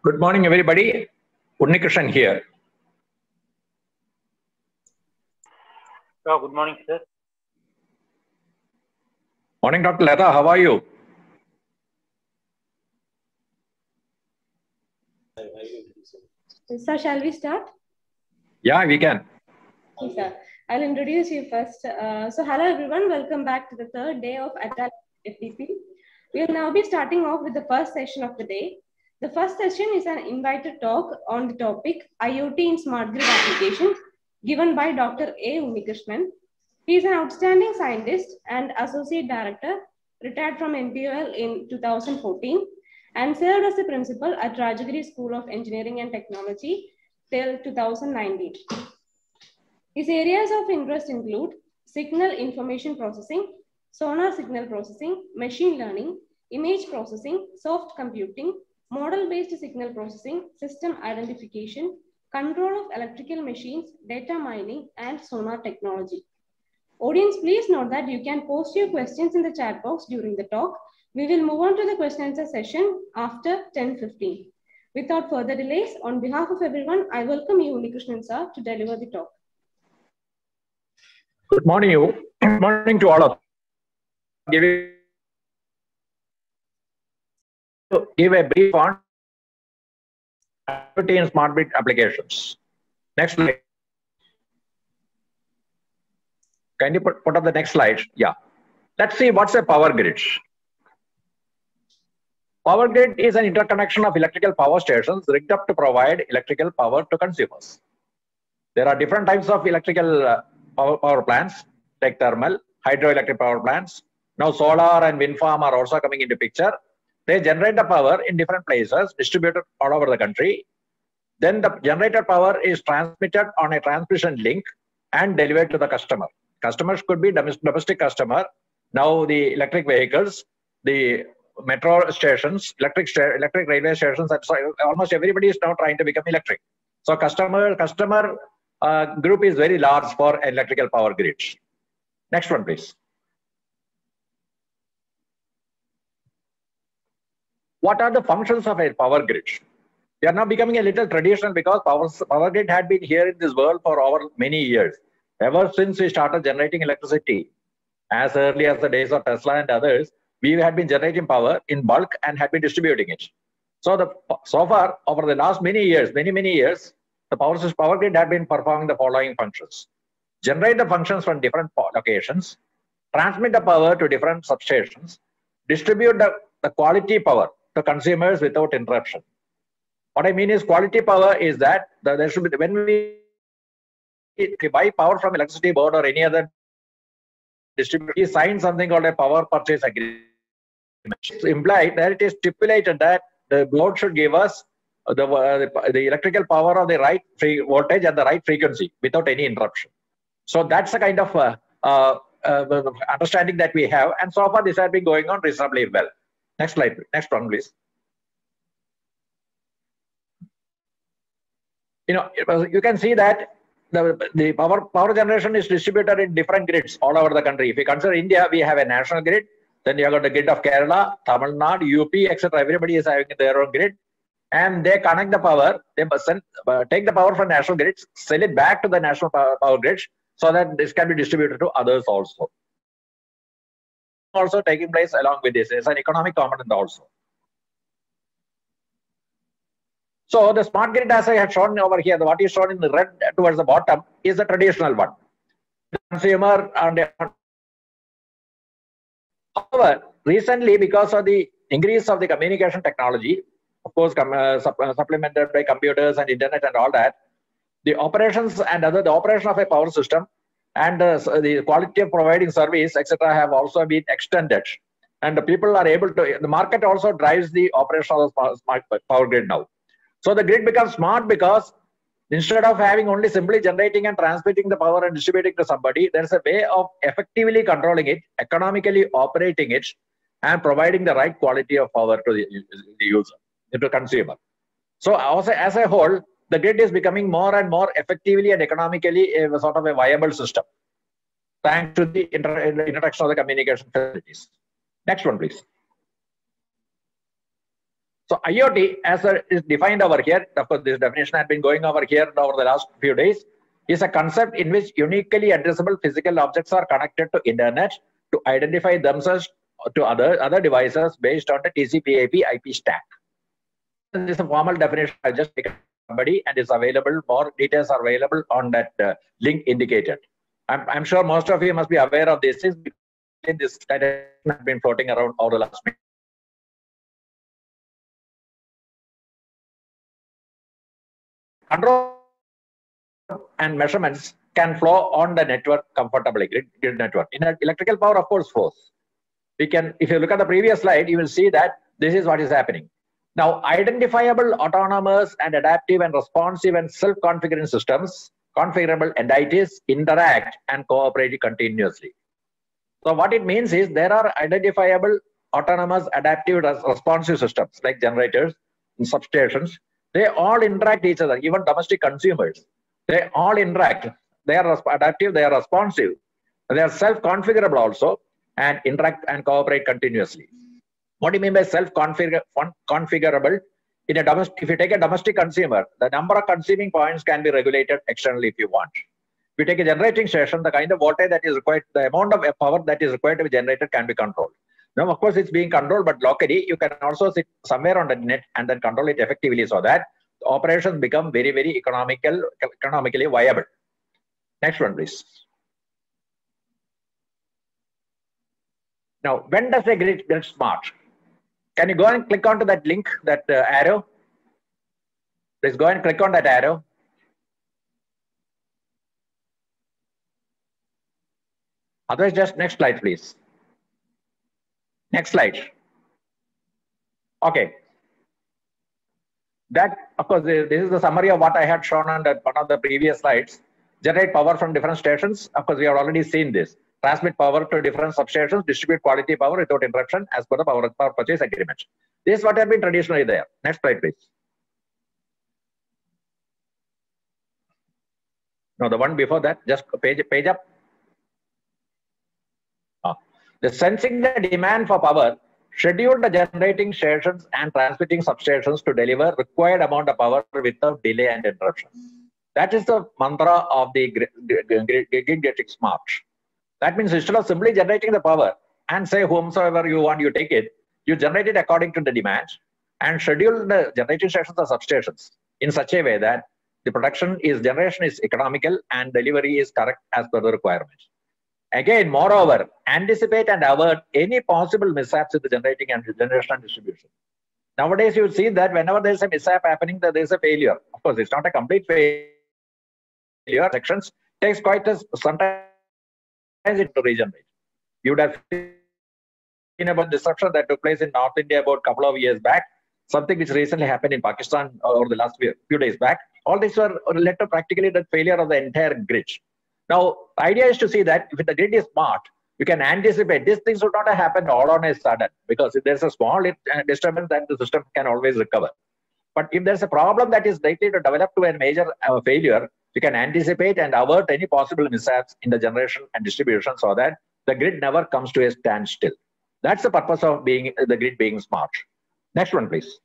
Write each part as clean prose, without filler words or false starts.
Good morning, everybody. Unnikrishnan here. Good morning, sir. Morning, Dr. Lata. How are you? Sir, shall we start? Yeah, we can. Okay, sir. I'll introduce you first. So hello, everyone. Welcome back to the third day of Agile FDP. We'll now be starting off with the first session of the day. The first session is an invited talk on the topic IoT in Smart Grid Applications, given by Dr. A. Unnikrishnan. He is an outstanding scientist and associate director, retired from NPOL in 2014, and served as a principal at Rajagiri School of Engineering and Technology till 2019. His areas of interest include signal information processing, sonar signal processing, machine learning, image processing, soft computing, model-based signal processing, system identification, control of electrical machines, data mining, and sonar technology. Audience, please note that you can post your questions in the chat box during the talk. We will move on to the question and answer session after 10:15. Without further delays, on behalf of everyone, I welcome you, Unnikrishnan sir, to deliver the talk. Good morning, you. Good morning to all of you. Give a brief on IoT in smart grid applications. Next slide. Can you put up the next slide? Yeah. Let's see what's a power grid. Power grid is an interconnection of electrical power stations rigged up to provide electrical power to consumers. There are different types of electrical power plants, like thermal, hydroelectric power plants. Now solar and wind farm are also coming into picture. They generate the power in different places, distributed all over the country. Then the generated power is transmitted on a transmission link and delivered to the customer. Customers could be domestic customer. Now the electric vehicles, the metro stations, electric railway stations, almost everybody is now trying to become electric. So customer group is very large for electrical power grids. Next one, please. What are the functions of a power grid? They are now becoming a little traditional because power grid had been here in this world for over many years. Ever since we started generating electricity, as early as the days of Tesla and others, we had been generating power in bulk and had been distributing it. So far, over the last many years, the power grid had been performing the following functions: generate the functions from different locations, transmit the power to different substations, distribute the quality power to consumers without interruption. What I mean is quality power is that there should be, when we buy power from electricity board or any other distributor, we sign something called a power purchase agreement. It's implied that it is stipulated that the board should give us the electrical power of the right voltage and the right frequency without any interruption. So that's the kind of understanding that we have, and so far this has been going on reasonably well. Next slide, next one, please. You can see that the power generation is distributed in different grids all over the country. If you consider India, we have a national grid. Then you have got the grid of Kerala, Tamil Nadu, UP, etc. Everybody is having their own grid, and they connect the power. They take the power from national grids, sell it back to the national power grids, so that this can be distributed to others also. Also taking place along with this is an economic component also. So the smart grid, as I had shown over here, what is shown in the red towards the bottom is the traditional one. The consumer and however, recently, because of the increase of the communication technology, of course, supplemented by computers and internet and all that, the operations and the operation of a power system and the quality of providing service, etc., have also been extended. And the people are able to, the market also drives the operation of the smart power grid now. So the grid becomes smart because instead of having only simply generating and transmitting the power and distributing to somebody, there's a way of effectively controlling it, economically operating it, and providing the right quality of power to the user, to the consumer. So also, as a whole, the grid is becoming more and more effectively and economically a sort of a viable system, thanks to the introduction of the communication facilities. Next one, please. So IoT, as is defined over here, of course, this definition has been going over here over the last few days, is a concept in which uniquely addressable physical objects are connected to internet to identify themselves to other devices based on the TCP/IP stack. This is a formal definition. I just picked somebody, and it's available. More details are available on that link indicated. I'm sure most of you must be aware of this. This has been floating around over the last week. Control and measurements can flow on the network comfortably, grid network. In electrical power, of course, flows. We can, if you look at the previous slide, you will see that this is what is happening. Now, identifiable, autonomous, and adaptive and responsive and self-configuring systems, configurable entities interact and cooperate continuously. So what it means is there are identifiable, autonomous, adaptive, responsive systems like generators and substations. They all interact each other, even domestic consumers. They all interact. They are adaptive, they are responsive, they are self-configurable also, and interact and cooperate continuously. What do you mean by self-configurable? In a domestic, if you take a domestic consumer, the number of consuming points can be regulated externally if you want. If you take a generating station, the kind of voltage that is required, the amount of power that is required to be generated can be controlled. Now, of course, it's being controlled, but locally, you can also sit somewhere on the net and then control it effectively so that the operations become very, very economically viable. Next one, please. Now, when does a grid get smart? Can you go and click onto that link, that arrow? Please go and click on that arrow. Otherwise, just next slide, please. Next slide. Okay. That, of course, this is the summary of what I had shown on one of the previous slides. Generate power from different stations. Of course, we have already seen this. Transmit power to different substations, distribute quality power without interruption as per the power purchase agreement. This is what has been traditionally there. Next slide, please. No, the one before that, just page up. The sensing the demand for power, schedule the generating stations and transmitting substations to deliver required amount of power without delay and interruption. That is the mantra of the grid getting smart. That means instead of simply generating the power and say whomsoever you want, you take it, you generate it according to the demand and schedule the generating stations or substations in such a way that the generation is economical and delivery is correct as per the requirements. Again, moreover, anticipate and avert any possible mishaps in the generating and generation and distribution. Nowadays, you see that whenever there is a mishap happening, there is a failure. Of course, it's not a complete failure. Sections takes quite a sometimes it to regenerate. You would have seen about disruption that took place in North India about a couple of years back, something which recently happened in Pakistan over the last few days back. All these were led to practically the failure of the entire grid. Now, the idea is to see that if the grid is smart, you can anticipate these things would not have happened all on a sudden, because if there's a small disturbance, then the system can always recover. But if there's a problem that is likely to develop to a major failure, you can anticipate and avert any possible mishaps in the generation and distribution so that the grid never comes to a standstill. That's the purpose of the grid being smart. Next one, please.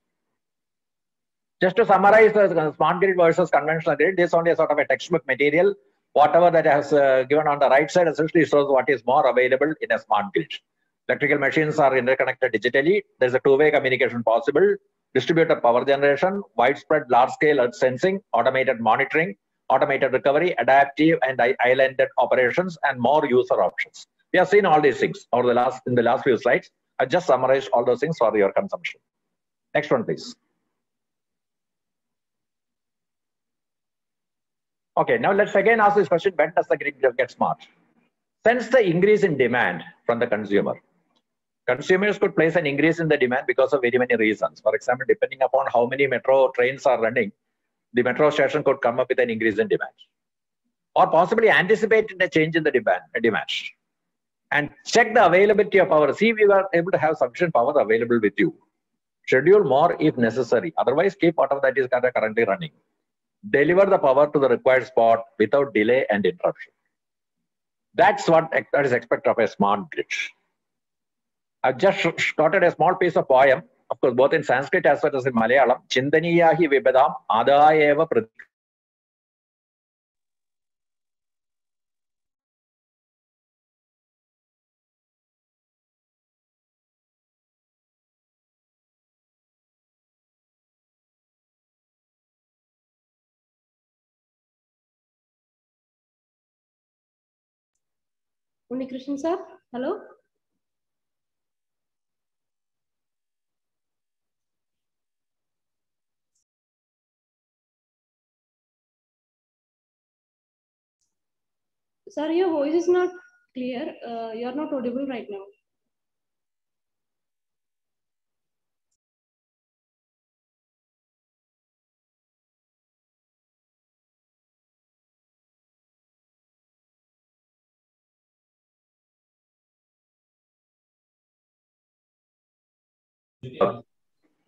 Just to summarize the smart grid versus conventional grid, this is only a sort of a textbook material. Whatever that has given on the right side essentially shows what is more available in a smart grid. Electrical machines are interconnected digitally. There's a two-way communication possible. Distributed power generation, widespread large-scale earth sensing, automated monitoring, automated recovery, adaptive and islanded operations, and more user options. We have seen all these things in the last few slides. I just summarized all those things for your consumption. Next one, please. Okay, now let's again ask this question, when does the grid get smart? Sense the increase in demand from the consumer. Consumers could place an increase in the demand because of very many reasons. For example, depending upon how many metro trains are running, the metro station could come up with an increase in demand. Or possibly anticipate a change in the demand. And check the availability of power. See if you are able to have sufficient power available with you. Schedule more if necessary. Otherwise, keep whatever that is currently running. Deliver the power to the required spot without delay and interruption. That's what that is expected of a smart grid. I've just started a small piece of poem, of course, both in Sanskrit as well as in Malayalam. Chindaniyahi vibadam adayeva pratik. Unnikrishnan sir, hello. Sir, your voice is not clear. You are not audible right now.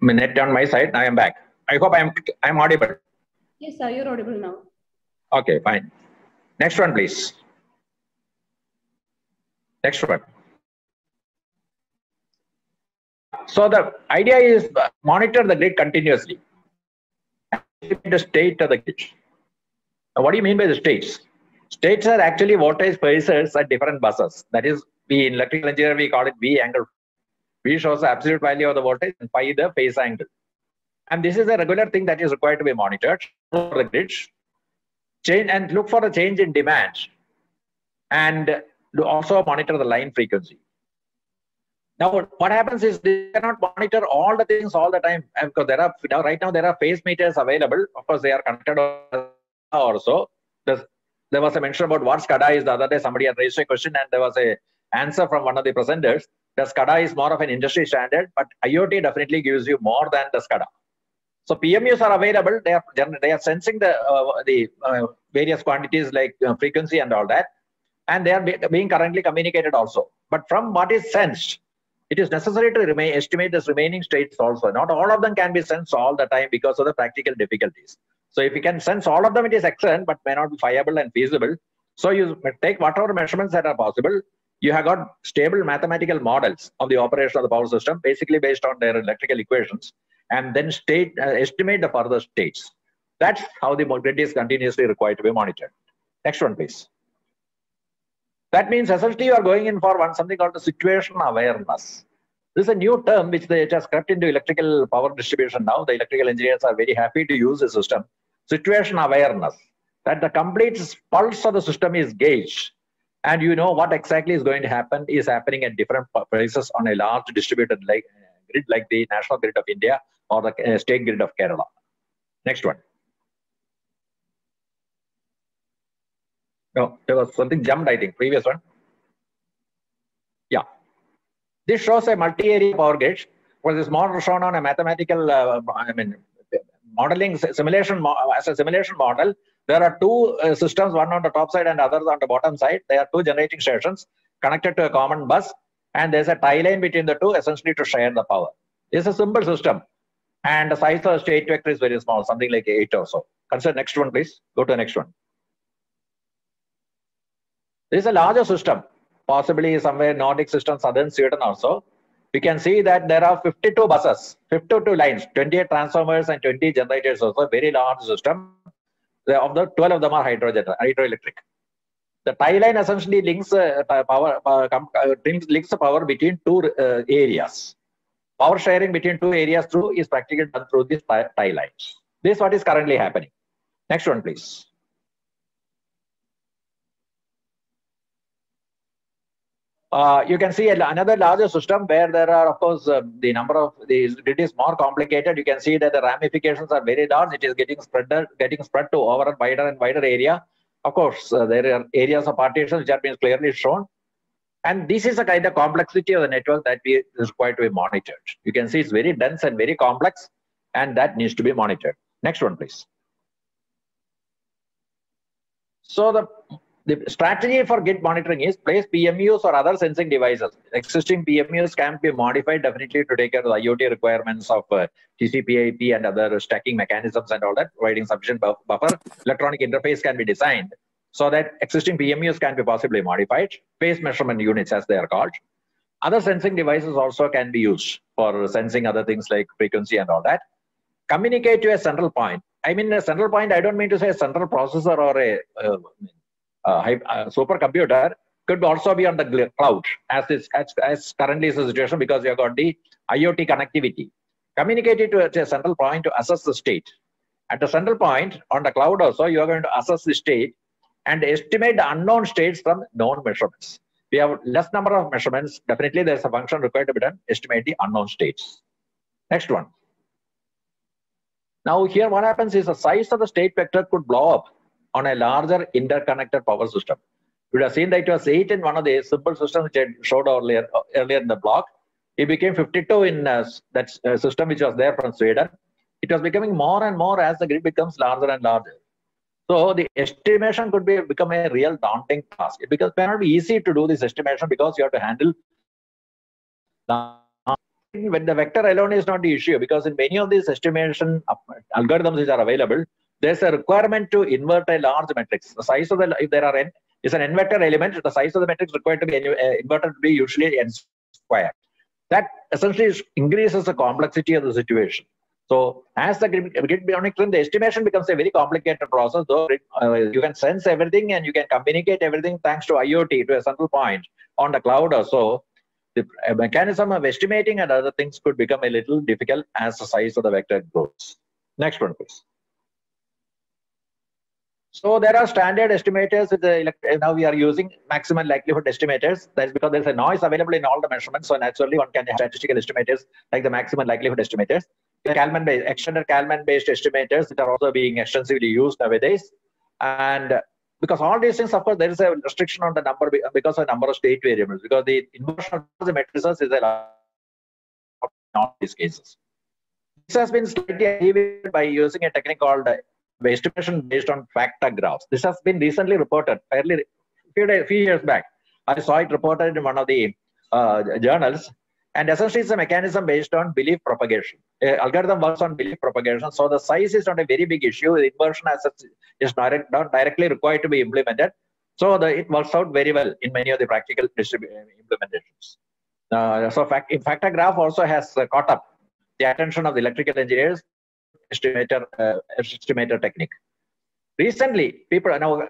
Net on my side. I am back. I hope I'm audible. Yes, sir, you're audible now. Okay, fine. Next one, please. Next one. So the idea is monitor the grid continuously. The state of the grid. Now, what do you mean by the states? States are actually voltage phasors at different buses. That is, we in electrical engineering we call it V angle. V shows the absolute value of the voltage and phi the phase angle. And this is a regular thing that is required to be monitored for the grids. Change and look for the change in demand, and also monitor the line frequency. Now, what happens is they cannot monitor all the things all the time, because right now there are phase meters available. Of course, they are connected also. There was a mention about what SCADA is the other day. Somebody had raised a question, and there was a answer from one of the presenters. The SCADA is more of an industry standard, but IoT definitely gives you more than the SCADA. So PMUs are available. They are sensing the various quantities like frequency and all that, and they are being currently communicated also. But from what is sensed, it is necessary to estimate the remaining states also. Not all of them can be sensed all the time because of the practical difficulties. So if you can sense all of them, it is excellent, but may not be viable and feasible. So you take whatever measurements that are possible. You have got stable mathematical models of the operation of the power system, basically based on their electrical equations, and then estimate the further states. That's how the grid is continuously required to be monitored. Next one, please. That means essentially you are going in for something called the situation awareness. This is a new term which they just crept into electrical power distribution now. The electrical engineers are very happy to use the system. Situation awareness, that the complete pulse of the system is gauged, and you know what exactly is going to happen is happening at different places on a large distributed grid like the national grid of India or the state grid of Kerala. Next one. No, there was something jumped, I think. Previous one. Yeah. This shows a multi-area power grid. Well, this model shown on a mathematical, modeling simulation as a simulation model. There are two systems, one on the top side and others on the bottom side. There are two generating stations connected to a common bus, and there's a tie line between the two, essentially to share the power. It's a simple system, and the size of the state vector is very small, something like 8 or so. Consider next one, please. Go to the next one. This is a larger system, possibly somewhere Nordic system, southern Sweden also. We can see that there are 52 buses, 52 lines, 28 transformers and 20 generators also, very large system. Of the 12 of them are hydroelectric. The tie line essentially links the power between two areas. Power sharing between two areas is practically done through these tie lines. This is what is currently happening. Next one, please. You can see another larger system where there are, of course, the number of the grid is more complicated. You can see that the ramifications are very large. It is getting spread to over a wider and wider area. Of course, there are areas of partition which are being clearly shown. And this is a kind of complexity of the network that is required to be monitored. You can see it's very dense and very complex, and that needs to be monitored. Next one, please. So the strategy for grid monitoring is place PMUs or other sensing devices. Existing PMUs can be modified definitely to take care of the IoT requirements of TCP/IP and other stacking mechanisms and all that, providing sufficient buffer. Electronic interface can be designed so that existing PMUs can be possibly modified. Phase measurement units, as they are called. Other sensing devices also can be used for sensing other things like frequency and all that. Communicate to a central point. I mean, a central point, I don't mean to say a central processor or a supercomputer. Could also be on the cloud, as currently is the situation, because you have got the IoT connectivity. Communicate it to a central point to assess the state. At the central point on the cloud also, you are going to assess the state and estimate the unknown states from known measurements. We have less number of measurements. Definitely, there's a function required to be done. Estimate the unknown states. Next one. Now here, what happens is the size of the state vector could blow up on a larger interconnected power system. You would have seen that it was 8 in one of the simple systems which I showed earlier in the block. It became 52 in that system which was there from Sweden. It was becoming more and more as the grid becomes larger and larger. So the estimation could become a real daunting task. It may not be easy to do this estimation because you have to handle. When the vector alone is not the issue, because in many of these estimation algorithms which are available, there's a requirement to invert a large matrix. The size of the, if there are n, is an n vector element, the size of the matrix required to be inverted to be usually n square. That essentially increases the complexity of the situation. So as the grid monitoring, the estimation becomes a very complicated process. Though you can sense everything and you can communicate everything thanks to IoT to a central point on the cloud or so. The mechanism of estimating and other things could become a little difficult as the size of the vector grows. Next one, please. So there are standard estimators. Now we are using maximum likelihood estimators. That's because there's a noise available in all the measurements. So naturally, one can have statistical estimators like the maximum likelihood estimators. Kalman-based, extended Kalman-based estimators that are also being extensively used nowadays. And because all these things, of course, there is a restriction on the number because of the number of state variables. Because the inversion of the matrices is a lot in all these cases. This has been slightly alleviated by using a technique called estimation based on factor graphs. This has been recently reported, fairly few years back. I saw it reported in one of the journals. And essentially, it's a mechanism based on belief propagation. Algorithm works on belief propagation. So the size is not a very big issue. The inversion as such is not directly required to be implemented. So it works out very well in many of the practical implementations. So factor graph also has caught up the attention of the electrical engineers, estimator technique. Recently,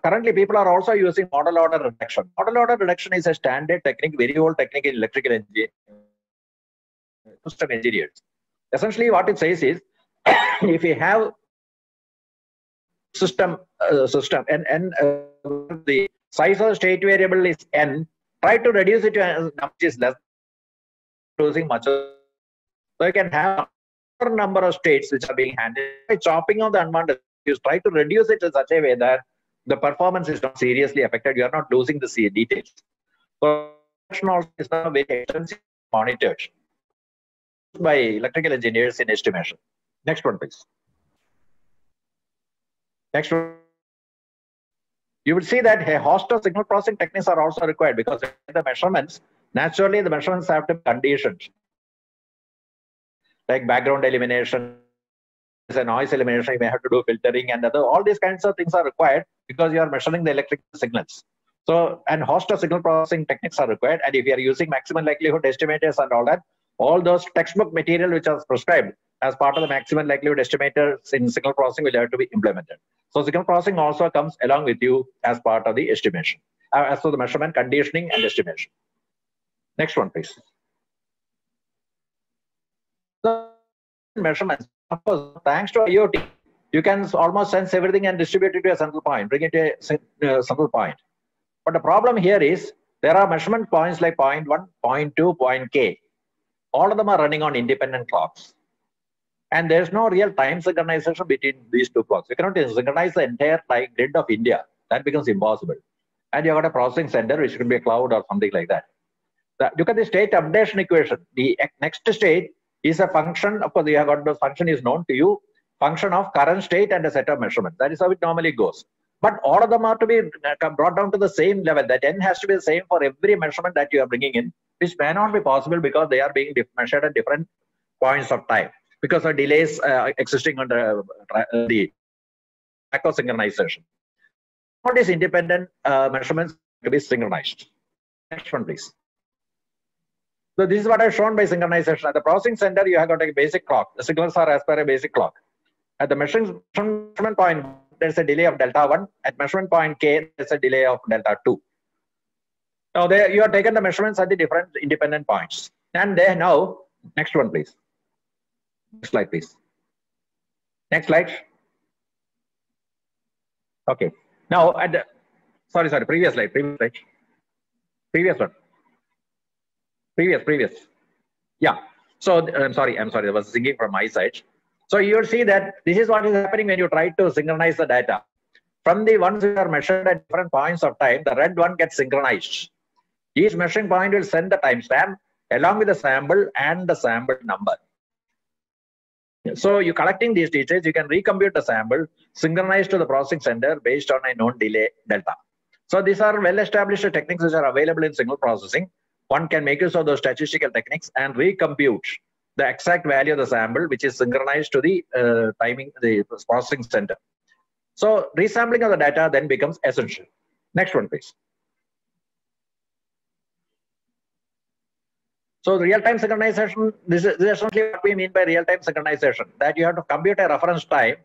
currently people are also using model order reduction. Model order reduction is a standard technique, very old technique in electrical engineering. System engineers. Essentially, what it says is, if you have system and the size of the state variable is n, try to reduce it to a number which is less, using much. So you can have a number of states which are being handled by chopping off the unwanted. You try to reduce it in such a way that the performance is not seriously affected. You are not losing the details. So is now very extensively monitored by electrical engineers in estimation. Next one, please. Next one. You will see that a host of signal processing techniques are also required because the measurements, naturally the measurements have to be conditioned. Like background elimination, a noise elimination, you may have to do filtering and all these kinds of things are required because you are measuring the electrical signals. So, and host of signal processing techniques are required. And if you are using maximum likelihood estimators and all that, all those textbook material which are prescribed as part of the maximum likelihood estimators in signal processing will have to be implemented. So signal processing also comes along with you as part of the estimation, as for the measurement, conditioning, and estimation. Next one, please. So measurements, of course, thanks to IoT, you can almost sense everything and distribute it to a central point, bring it to a central point. But the problem here is there are measurement points like point 1, point 2, point K. All of them are running on independent clocks. And there's no real time synchronization between these two clocks. You cannot synchronize the entire grid of India. That becomes impossible. And you've got a processing center, which could be a cloud or something like that. Look at the state updation equation. The next state is a function, of course, you have got the function is known to you, function of current state and a set of measurements. That is how it normally goes. But all of them are to be brought down to the same level. That n has to be the same for every measurement that you are bringing in, which may not be possible because they are being measured at different points of time because of delays existing on the lack of synchronization. All these independent measurements to be synchronized. Next one, please. So this is what I've shown by synchronization. At the processing center, you have got a basic clock. The signals are as per a basic clock. At the measurement point, there's a delay of delta 1. At measurement point K, there's a delay of delta 2. Now there you have taken the measurements at the different independent points. And there now, next one, please. Next slide, please. Next slide. Okay. Now at the previous slide. Previous one. Previous. Yeah. So I'm sorry. There was singing from my side. So you'll see that this is what is happening when you try to synchronize the data. From the ones that are measured at different points of time, the red one gets synchronized. Each measuring point will send the timestamp along with the sample and the sample number. So you're collecting these details, you can recompute the sample, synchronize to the processing center based on a known delay delta. So these are well-established techniques which are available in signal processing. One can make use of those statistical techniques and recompute the exact value of the sample, which is synchronized to the the processing center. So resampling of the data then becomes essential. Next one, please. So real-time synchronization, this is essentially what we mean by real-time synchronization, that you have to compute a reference time.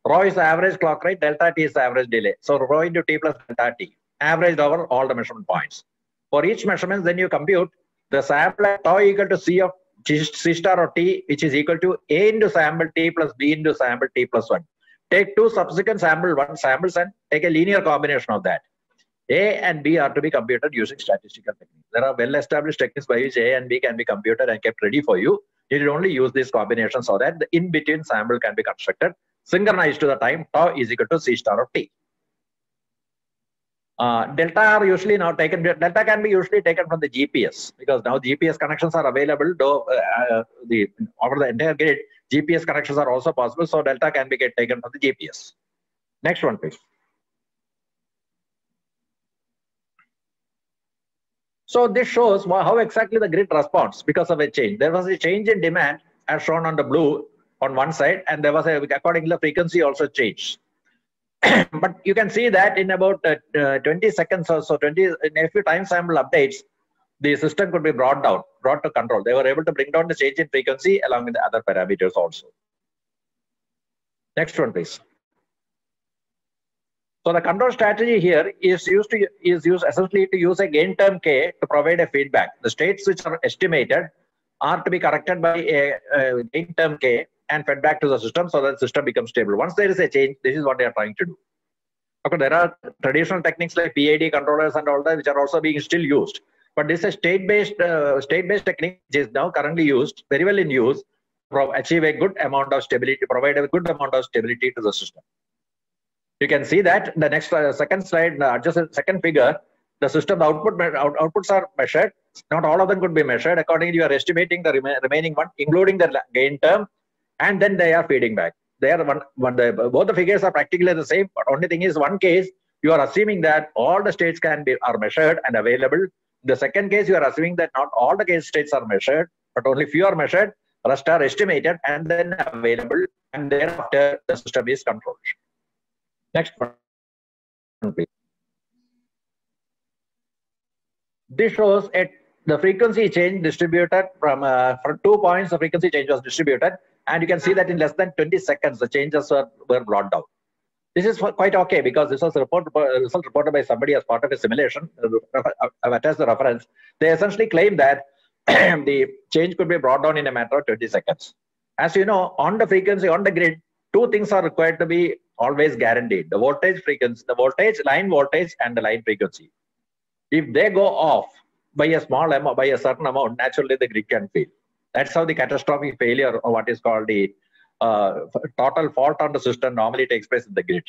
Rho is the average clock rate, delta t is the average delay. So rho into t plus delta t, averaged over all the measurement points. For each measurement, then you compute the sample at tau equal to C of C star or t, which is equal to A into sample t plus B into sample t plus 1. Take two subsequent samples and take a linear combination of that. A and B are to be computed using statistical techniques. There are well-established techniques by which A and B can be computed and kept ready for you. You should only use this combination so that the in-between sample can be constructed, synchronized to the time tau is equal to C star of t. Delta are usually now taken. Delta can be usually taken from the GPS because now GPS connections are available. Though over the entire grid, GPS connections are also possible. So delta can be taken from the GPS. Next one, please. So this shows how exactly the grid responds because of a change. There was a change in demand as shown on the blue on one side, and there was accordingly the frequency also changed. But you can see that in about 20 seconds or so, in a few time sample updates, the system could be brought to control. They were able to bring down the change in frequency along with the other parameters also. Next one, please. So the control strategy here is used essentially to use a gain term k to provide a feedback. The states which are estimated are to be corrected by a gain term k and fed back to the system so that the system becomes stable. Once there is a change, this is what they are trying to do. Okay, there are traditional techniques like PID controllers and all that which are also being still used. But this is state-based technique which is now currently used, very well in use, to achieve a good amount of stability, provide a good amount of stability to the system. You can see that the next second slide, just a second figure, the system outputs are measured. Not all of them could be measured. Accordingly, you are estimating the remaining one, including the gain term, and then they are feeding back. Both the figures are practically the same, but only thing is one case you are assuming that all the states are measured and available. The second case you are assuming that not all the case states are measured, but only few are measured, rest are estimated and then available, and thereafter the system is controlled. Next one, please. This shows the frequency change distributed from 2 points. The frequency change was distributed, and you can see that in less than 20 seconds, the changes were brought down. This is quite okay because this was result reported by somebody as part of a simulation. I've attached the reference. They essentially claim that the change could be brought down in a matter of 20 seconds. As you know, on the frequency, on the grid, two things are required to be always guaranteed: the voltage frequency, the voltage, line voltage, and the line frequency. If they go off by a small amount, by a certain amount, naturally the grid can fail. That's how the catastrophic failure, or what is called the total fault on the system, normally takes place in the grid.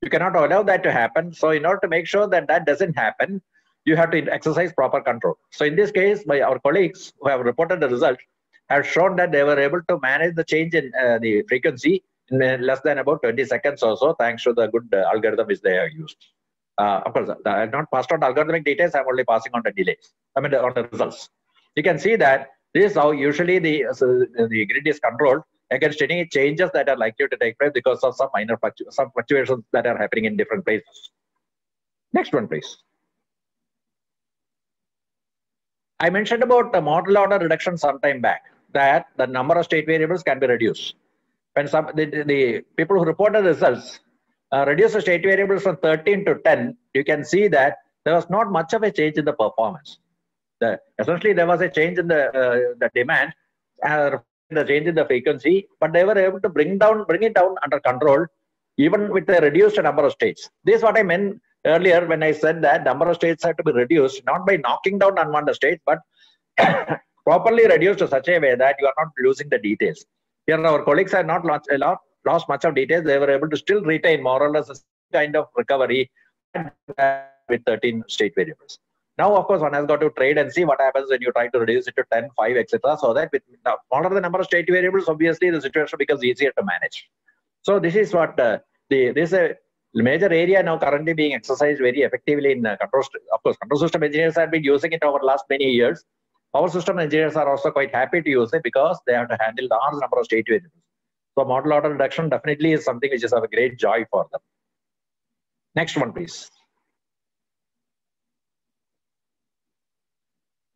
You cannot allow that to happen. So in order to make sure that that doesn't happen, you have to exercise proper control. So in this case, by our colleagues who have reported the result, have shown that they were able to manage the change in the frequency in less than about 20 seconds or so, thanks to the good algorithm which they have used. Of course, I have not passed on algorithmic details. I'm only passing on the delays. on the results. You can see that this is how usually the grid is controlled against any changes that are likely to take place because of some minor fluctuations that are happening in different places. Next one, please. I mentioned about the model order reduction some time back, that the number of state variables can be reduced. When the people who reported results reduce the state variables from 13 to 10, you can see that there was not much of a change in the performance. Essentially, there was a change in the demand, the change in the frequency, but they were able to bring it down under control, even with a reduced number of states. This is what I meant earlier when I said that number of states have to be reduced, not by knocking down unwanted states, but properly reduced to such a way that you are not losing the details. Here, our colleagues have not lost much of details. They were able to still retain more or less a kind of recovery with 13 state variables. Now, of course, one has got to trade and see what happens when you try to reduce it to 10, 5, etc. So that with the smaller the number of state variables, obviously the situation becomes easier to manage. So this is what this is a major area now currently being exercised very effectively in control. Of course, control system engineers have been using it over the last many years. Power system engineers are also quite happy to use it because they have to handle large number of state variables. So model order reduction definitely is something which is of a great joy for them. Next one, please.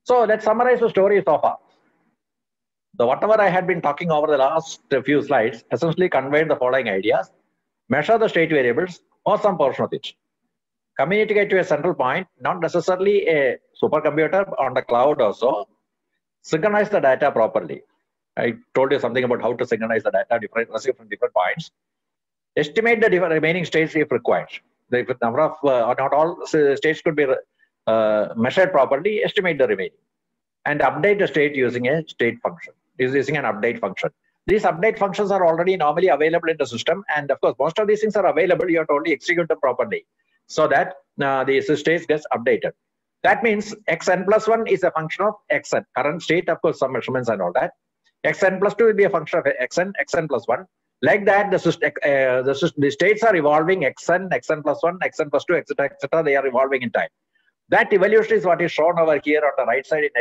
So let's summarize the story so far. Whatever I had been talking over the last few slides essentially conveyed the following ideas. Measure the state variables or some portion of it. Communicate to a central point, not necessarily a supercomputer on the cloud also. Synchronize the data properly. I told you something about how to synchronize the data from different points. Estimate the remaining states if required. The number of, not all states could be measured properly, estimate the remaining. And update the state using a state function, using an update function. These update functions are already normally available in the system. And of course, most of these things are available. You have to only execute them properly so that the states gets updated. That means xn+1 is a function of xn. Current state, of course, some measurements and all that. xn+2 will be a function of xn+1. Like that, the states are evolving xn+1, xn+2, etc., etc. They are evolving in time. That evolution is what is shown over here on the right side in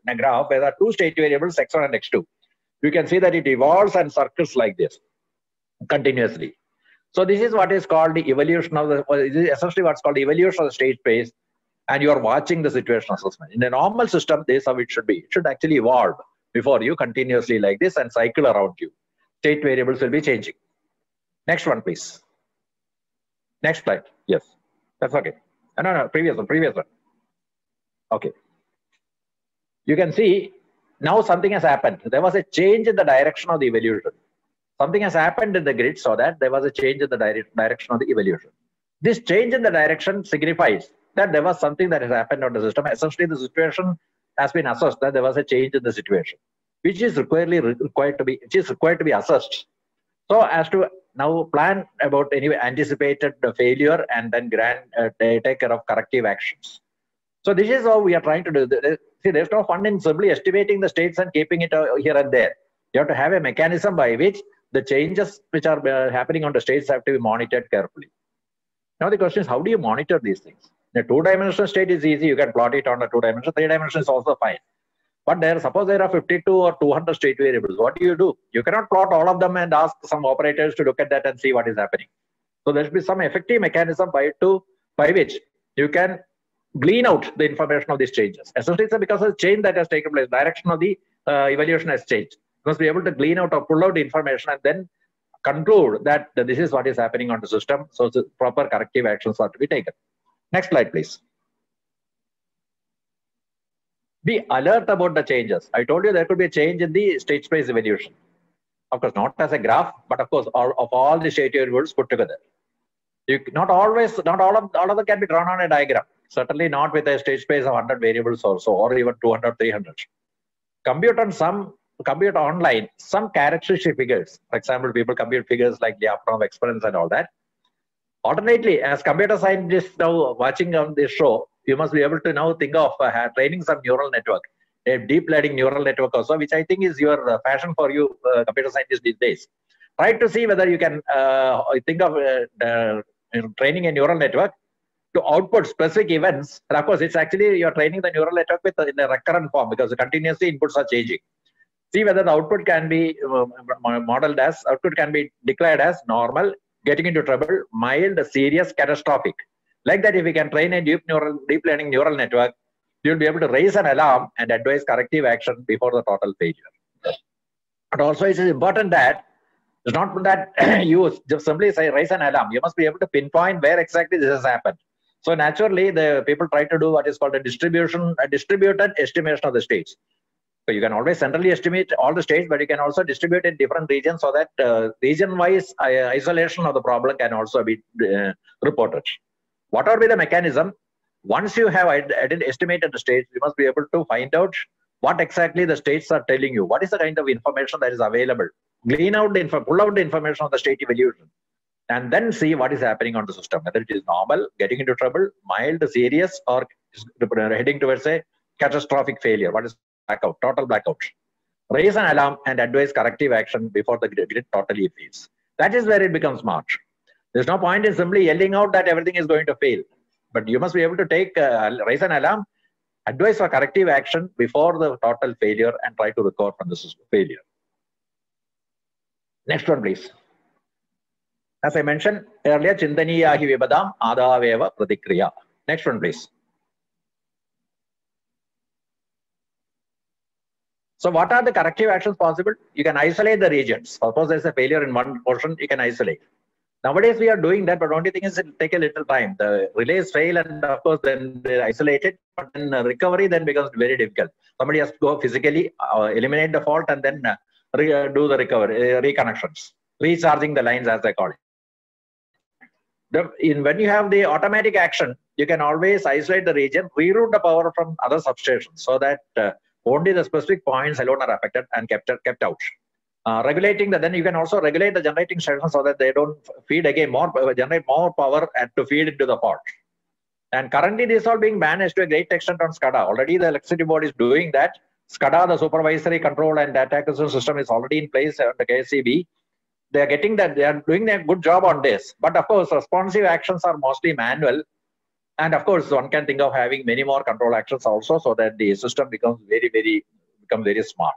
a graph where there are two state variables, x1 and x2. You can see that it evolves and circles like this continuously. So this is what is called the evolution of this is essentially what's called the evolution of the state space, and you are watching the situation assessment. In a normal system, this is how it should be. It should actually evolve before you continuously like this and cycle around you. State variables will be changing. Next one, please. Next slide. Yes, that's okay. No, previous one. Okay. You can see now something has happened. There was a change in the direction of the evolution. Something has happened in the grid so that there was a change in the direction of the evolution. This change in the direction signifies that there was something that has happened on the system. Essentially, the situation has been assessed that there was a change in the situation, which is required to be assessed. So as to now plan about any anticipated failure and then take care of corrective actions. So this is how we are trying to do. See, there's no fun in simply estimating the states and keeping it here and there. You have to have a mechanism by which the changes which are happening on the states have to be monitored carefully. Now the question is, how do you monitor these things? The two-dimensional state is easy. You can plot it on a two-dimensional. Three-dimensional is also fine. But suppose there are 52 or 200 state variables. What do? You cannot plot all of them and ask some operators to look at that and see what is happening. So there should be some effective mechanism by which you can glean out the information of these changes. Essentially, it's because of the change that has taken place. Direction of the evolution has changed. You must be able to glean out or pull out the information and then conclude that this is what is happening on the system. So proper corrective actions are to be taken. Next slide, please. Be alert about the changes. I told you there could be a change in the state space evolution. Of course, not as a graph, but of course, all the state variables put together. Not all of them can be drawn on a diagram. Certainly not with a state space of 100 variables or so, or even 200, 300. Compute online some characteristic figures. For example, people compute figures like diaphragm experience and all that. Alternately, as computer scientists now watching on this show, you must be able to now think of training some neural network, a deep learning neural network also, which I think is your passion for you computer scientists these days. Try to see whether you can think of training a neural network to output specific events. And of course, it's actually you're training the neural network in a recurrent form because continuously inputs are changing. See whether the output can be modeled as, output can be declared as normal, getting into trouble, mild, serious, catastrophic. Like that, if we can train a deep learning neural network, you'll be able to raise an alarm and advise corrective action before the total failure. But also it is important that it's not that you just simply say raise an alarm. You must be able to pinpoint where exactly this has happened. So naturally, the people try to do what is called a distributed estimation of the states. So you can always centrally estimate all the states, but you can also distribute in different regions so that region-wise isolation of the problem can also be reported. Whatever be the mechanism, once you have estimated the states, you must be able to find out what exactly the states are telling you. What is the kind of information that is available? Pull out the information of the state evolution, and then see what is happening on the system, whether it is normal, getting into trouble, mild, serious, or heading towards a catastrophic failure. What is blackout, total blackout? Raise an alarm and advise corrective action before the grid totally fails. That is where it becomes smart. There's no point in simply yelling out that everything is going to fail. But you must be able to raise an alarm, advise for corrective action before the total failure, and try to recover from the failure. Next one, please. As I mentioned earlier, Chintaniya hi vibadam adaveva pratikriya. Next one, please. So what are the corrective actions possible? You can isolate the regions. Suppose there's a failure in one portion, you can isolate. Nowadays we are doing that, but only thing is it will take a little time. The relays fail, and of course then they're isolated, but then recovery then becomes very difficult. Somebody has to go physically, eliminate the fault, and then do the recovery, reconnections, recharging the lines as they call it. When you have the automatic action, you can always isolate the region, reroute the power from other substations so that only the specific points alone are affected and kept out. Regulating then you can also regulate the generating stations so that they don't feed again generate more power and to feed into the fault. And currently this is all being managed to a great extent on SCADA. Already the electricity board is doing that. SCADA, the supervisory control and data acquisition system, is already in place at the KSEB. They are getting that, they are doing a good job on this. But of course, responsive actions are mostly manual. And of course, one can think of having many more control actions also, so that the system becomes very smart.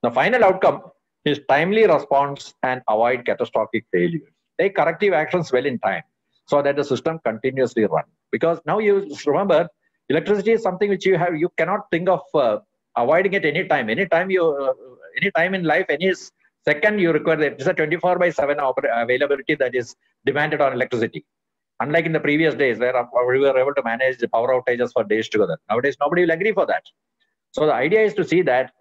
The final outcome is timely response and avoid catastrophic failures. Take corrective actions well in time so that the system continuously run. Because now you remember, electricity is something which you cannot think of avoiding it any time. Any time in life, any second you require it. It's a 24/7 availability that is demanded on electricity. Unlike in the previous days where we were able to manage the power outages for days together. Nowadays, nobody will agree for that. So the idea is to see that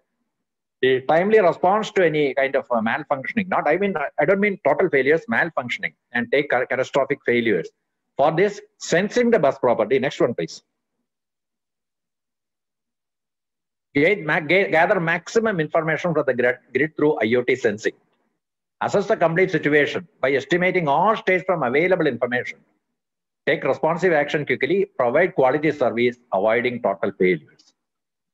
the timely response to any kind of malfunctioning, I don't mean total failures, malfunctioning, and take catastrophic failures. For this, sensing the bus property. Next one, please. Gather maximum information from the grid through IoT sensing. Assess the complete situation by estimating all states from available information. Take responsive action quickly, provide quality service, avoiding total failures.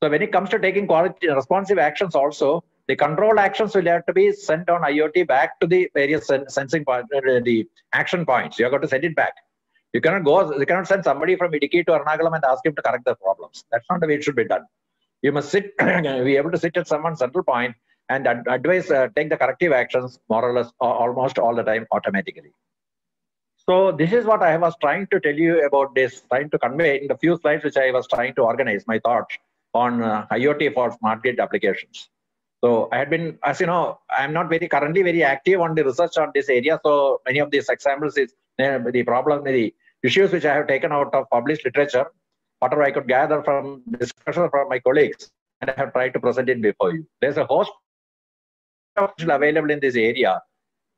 So when it comes to taking quality responsive actions also, the control actions will have to be sent on IoT back to the various sensing point, the action points. You have got to send it back. You cannot send somebody from Idiki to Ernakulam and ask him to correct the problems. That's not the way it should be done. You must be able to sit at someone's central point and advise, take the corrective actions more or less almost all the time automatically. So this is what I was trying to tell you about this, trying to convey in the few slides which I was trying to organize my thoughts on IoT for smart grid applications. So I had been, as you know, I'm not currently very active on the research on this area. So many of these examples is the issues which I have taken out of published literature, whatever I could gather from discussion from my colleagues, and I have tried to present it before you. There's a host of available in this area,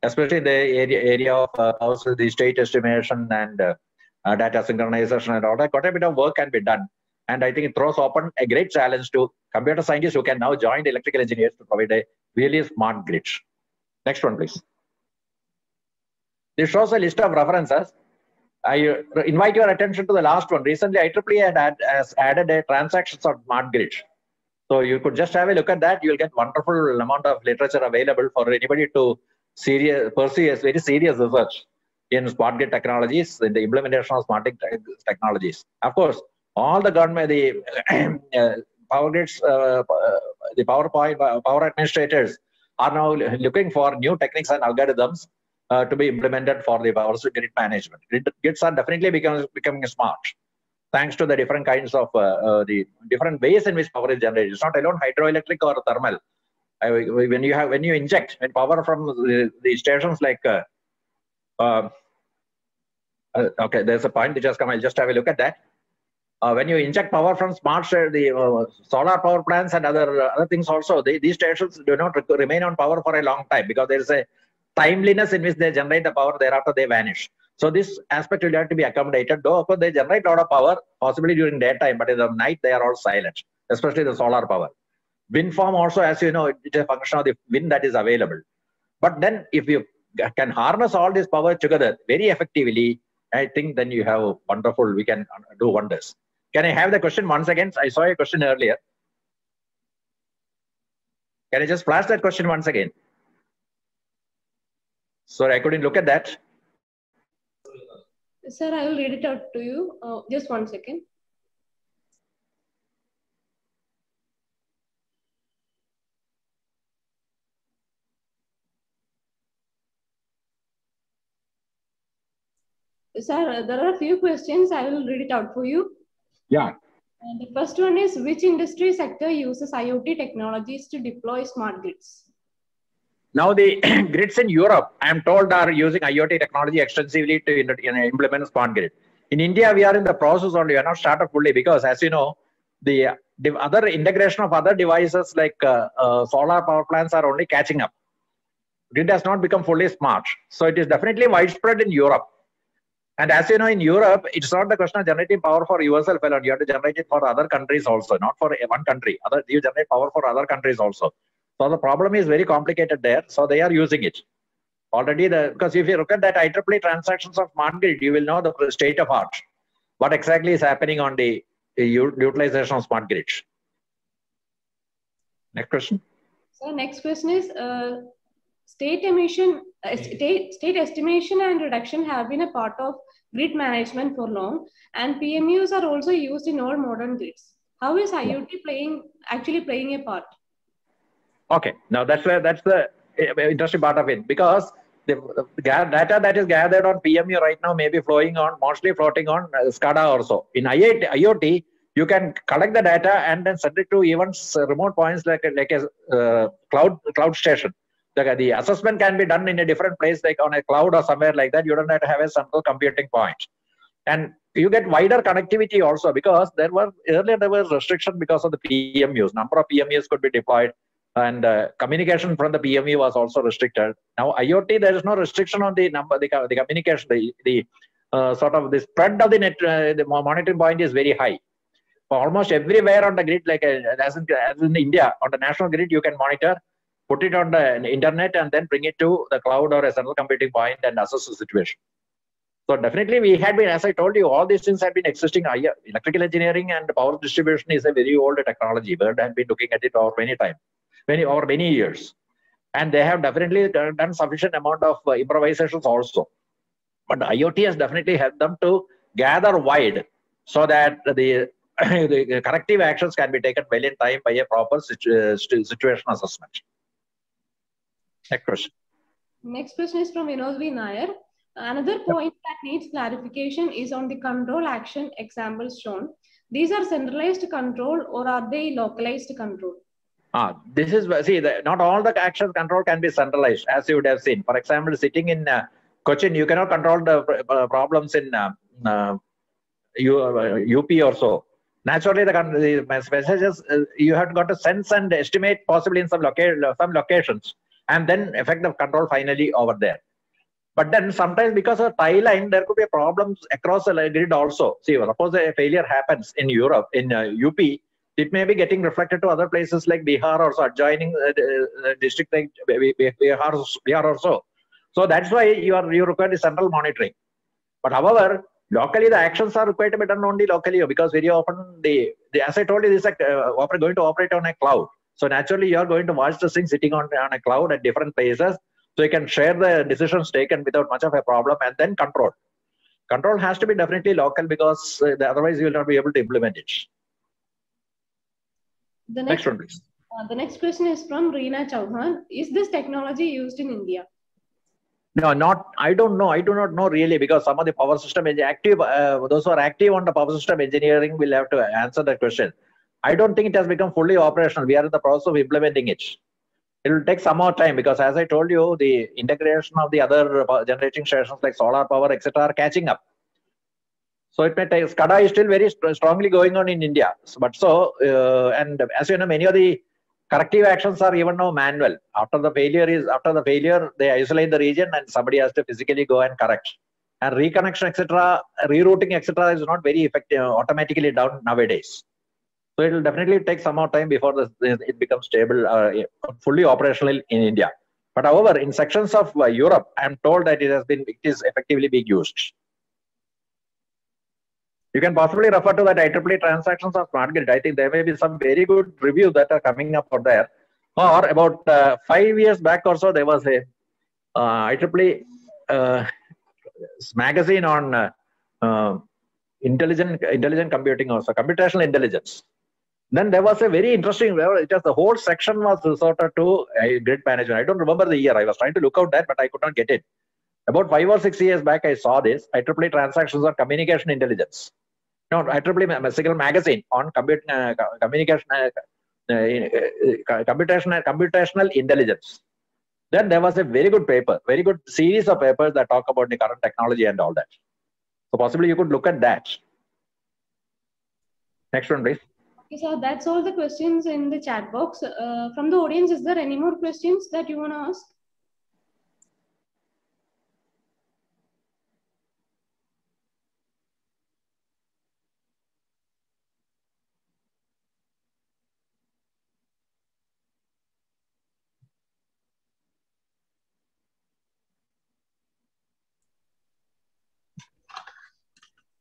especially in the area of also the state estimation and data synchronization and all that. Quite a bit of work can be done. And I think it throws open a great challenge to computer scientists who can now join the electrical engineers to provide a really smart grid. Next one, please. This shows a list of references. I invite your attention to the last one. Recently, IEEE has added a transactions of smart grid. So you could just have a look at that. You will get wonderful amount of literature available for anybody to pursue a very serious research in smart grid technologies, in the implementation of smart grid technologies. Of course, all the government, the power grids, the power administrators are now looking for new techniques and algorithms to be implemented for the power grid management. Grids are definitely becoming smart. thanks to the different kinds of the different ways in which power is generated. It's not alone hydroelectric or thermal. When you inject power from the stations like okay, there's a point that just come. I'll just have a look at that. When you inject power from solar power plants and other things also, these stations do not remain on power for a long time because there is a timeliness in which they generate the power, thereafter they vanish. So this aspect will have to be accommodated. Though of course they generate a lot of power, possibly during daytime, but in the night they are all silent, especially the solar power. Wind farm also, as you know, it's a function of the wind that is available. But then if you can harness all this power together very effectively, I think then you have wonderful, we can do wonders. Can I have the question once again? I saw a question earlier. Can I just flash that question once again? Sorry, I couldn't look at that. Sir, I will read it out to you. Just 1 second. Sir, there are a few questions. I will read it out for you. Yeah. And the first one is, which industry sector uses IoT technologies to deploy smart grids? Now the grids in Europe, I am told, are using IoT technology extensively to implement a smart grid. In India, we are in the process only. We are not started fully because, as you know, the other integration of other devices like solar power plants are only catching up. Grid has not become fully smart. So it is definitely widespread in Europe. And as you know, in Europe, it's not the question of generating power for yourself alone. You have to generate it for other countries also, not for one country. You generate power for other countries also. So the problem is very complicated there. So they are using it already. Because if you look at that IEEE transactions of smart grid, you will know the state of art. What exactly is happening on the utilization of smart grids. Next question. So next question is, state estimation and reduction have been a part of grid management for long, and PMUs are also used in all modern grids. How is IoT actually playing a part? Okay, now that's the interesting part of it, because the data that is gathered on PMU right now may be mostly floating on SCADA also. In IoT, you can collect the data and then send it to even remote points like a cloud station. The assessment can be done in a different place, like on a cloud or somewhere like that. You don't have to have a central computing point. And you get wider connectivity also, because earlier there was restriction because of the PMUs. Number of PMUs could be deployed, and communication from the PMU was also restricted. Now IoT, there is no restriction on the number, the communication, the sort of the spread of the net, the monitoring point is very high. For almost everywhere on the grid, like as in India, on the national grid, you can monitor, put it on the internet, and then bring it to the cloud or a central computing point and assess the situation. So definitely we had been, as I told you, all these things had been existing. Electrical engineering and power distribution is a very old technology. Bird had been looking at it over many years. And they have definitely done sufficient amount of improvisations also. But IoT has definitely helped them to gather wide so that the corrective actions can be taken well in time by a proper situation assessment. Next question. Next question is from Vinod V. Nair. Another point that needs clarification is on the control action examples shown. These are centralized control, or are they localized control? This is, see, not all the action control can be centralized, as you would have seen. For example, sitting in Cochin, you cannot control the problems in UP or so. Naturally, the messages you have got to sense and estimate possibly in some locations, and then effect the control finally over there. But then sometimes because of tie line, there could be problems across the grid also. See, suppose a failure happens in Europe, in UP, it may be getting reflected to other places like Bihar, also adjoining district like Bihar also. So that's why you require the central monitoring. But however, locally the actions are required to be done only locally, because very often as I told you, this is going to operate on a cloud. So naturally you are going to watch the thing sitting on a cloud at different places. So you can share the decisions taken without much of a problem, and then control. Control has to be definitely local, because otherwise you will not be able to implement it. The next one, please. The next question is from Reena Chauhan. Is this technology used in India? No, not. I don't know. I do not know really, because some of the power system active, those who are active on the power system engineering will have to answer that question. I don't think it has become fully operational. We are in the process of implementing it. It will take some more time, because as I told you, the integration of the other generating stations like solar power, etc., are catching up. So it may take. SCADA is still very strongly going on in India. But and as you know, many of the corrective actions are even now manual. After the failure, they isolate the region and somebody has to physically go and correct. And reconnection, etc., rerouting, etc., is not very effective, automatically done nowadays. So it will definitely take some more time before it becomes stable, fully operational in India. But however, in sections of Europe, I am told that it is effectively being used. You can possibly refer to that IEEE transactions of smart grid. I think there may be some very good reviews that are coming up for there. Or about 5 years back or so, there was a IEEE magazine on intelligent computing, also computational intelligence. Then there was a very interesting, the whole section was resorted to grid management. I don't remember the year. I was trying to look out that, but I could not get it. About 5 or 6 years back, I saw this IEEE transactions on communication intelligence. No, IEEE single magazine on computational intelligence. Then there was a very good paper, very good series of papers that talk about the current technology and all that. So possibly you could look at that. Next one, please. Okay, so that's all the questions in the chat box. From the audience, is there any more questions that you want to ask?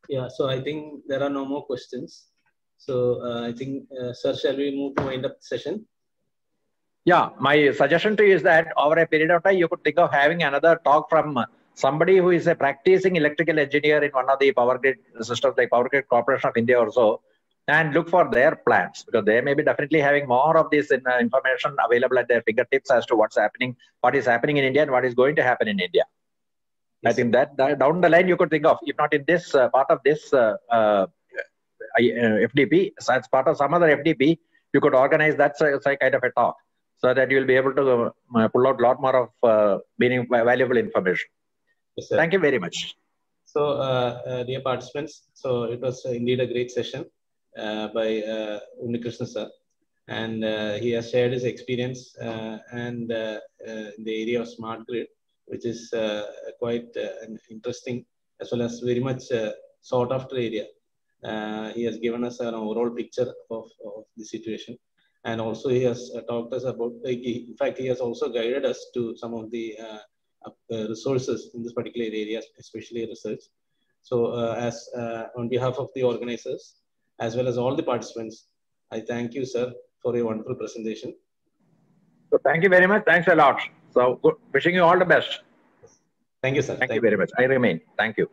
Yeah, so I think there are no more questions. So I think, sir, shall we move to wind up the session? Yeah, my suggestion to you is that over a period of time, you could think of having another talk from somebody who is a practicing electrical engineer in one of the power grid systems like Power Grid Corporation of India or so, and look for their plans, because they may be definitely having more of this information available at their fingertips as to what's happening, what is happening in India and what is going to happen in India. Yes. I think that down the line you could think of, if not in this part of this FDP, as part of some other FDP, you could organize that kind of a talk, so that you will be able to pull out a lot more of valuable information. Yes, thank you very much. So, dear participants, so it was indeed a great session by Unnikrishna sir, and he has shared his experience and in the area of smart grid, which is quite interesting as well as very much sought after area. He has given us an overall picture of the situation, and also he has talked us about, in fact, he has also guided us to some of the resources in this particular area, especially research. So as on behalf of the organizers, as well as all the participants, I thank you, sir, for your wonderful presentation. So thank you very much. Thanks a lot. So good. Wishing you all the best. Thank you, sir. Thank you very much. I remain. Thank you.